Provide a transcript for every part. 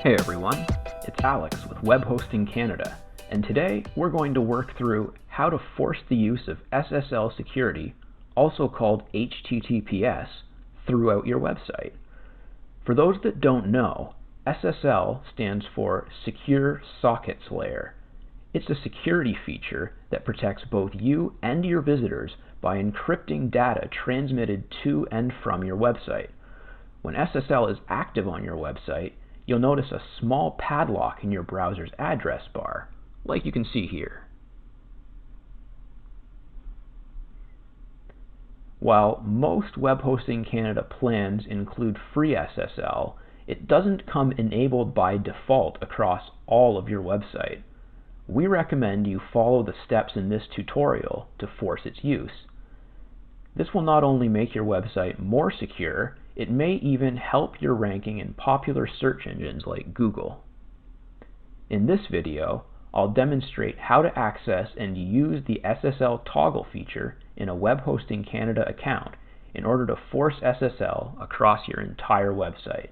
Hey everyone, it's Alex with Web Hosting Canada, and today we're going to work through how to force the use of SSL security, also called HTTPS, throughout your website. For those that don't know, SSL stands for Secure Sockets Layer. It's a security feature that protects both you and your visitors by encrypting data transmitted to and from your website. When SSL is active on your website, you'll notice a small padlock in your browser's address bar, like you can see here. While most Web Hosting Canada plans include free SSL, it doesn't come enabled by default across all of your website. We recommend you follow the steps in this tutorial to force its use. This will not only make your website more secure, it may even help your ranking in popular search engines like Google. In this video, I'll demonstrate how to access and use the SSL toggle feature in a Web Hosting Canada account in order to force SSL across your entire website.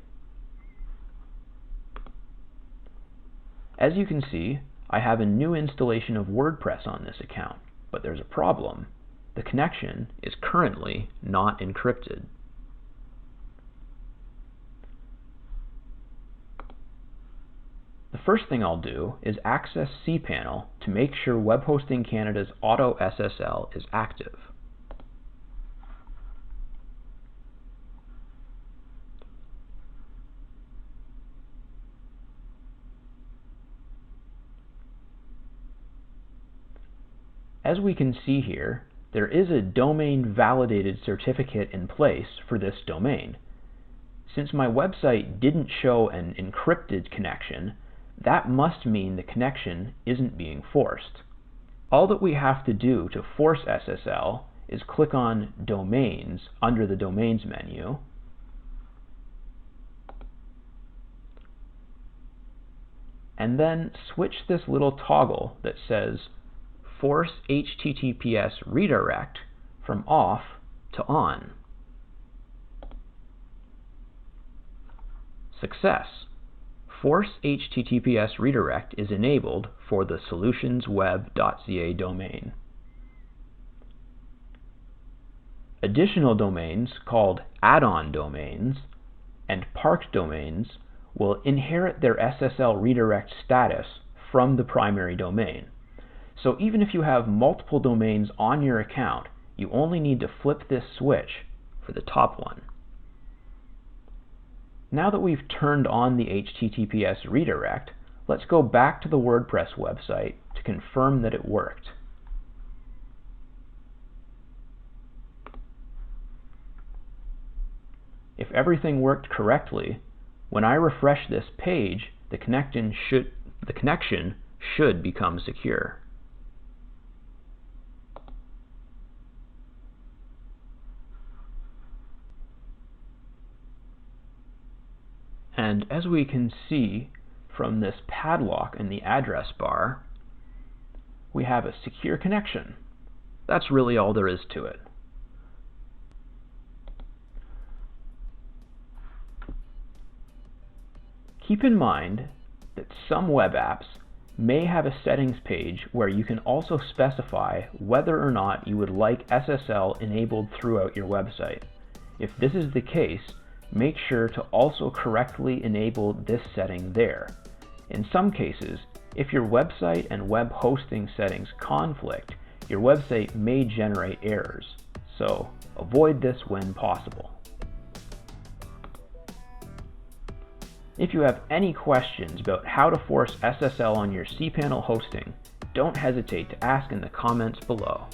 As you can see, I have a new installation of WordPress on this account, but there's a problem. The connection is currently not encrypted. The first thing I'll do is access cPanel to make sure Web Hosting Canada's Auto SSL is active. As we can see here, there is a domain validated certificate in place for this domain. Since my website didn't show an encrypted connection, that must mean the connection isn't being forced. All that we have to do to force SSL is click on Domains under the Domains menu, and then switch this little toggle that says Force HTTPS Redirect from off to on. Success! Force HTTPS Redirect is enabled for the solutionsweb.ca domain. Additional domains called add-on domains and parked domains will inherit their SSL redirect status from the primary domain. So even if you have multiple domains on your account, you only need to flip this switch for the top one. Now that we've turned on the HTTPS redirect, let's go back to the WordPress website to confirm that it worked. If everything worked correctly, when I refresh this page, the connection should become secure. And as we can see from this padlock in the address bar, we have a secure connection. That's really all there is to it. Keep in mind that some web apps may have a settings page where you can also specify whether or not you would like SSL enabled throughout your website. If this is the case, make sure to also correctly enable this setting there. In some cases, if your website and web hosting settings conflict, your website may generate errors, so avoid this when possible. If you have any questions about how to force SSL on your cPanel hosting, don't hesitate to ask in the comments below.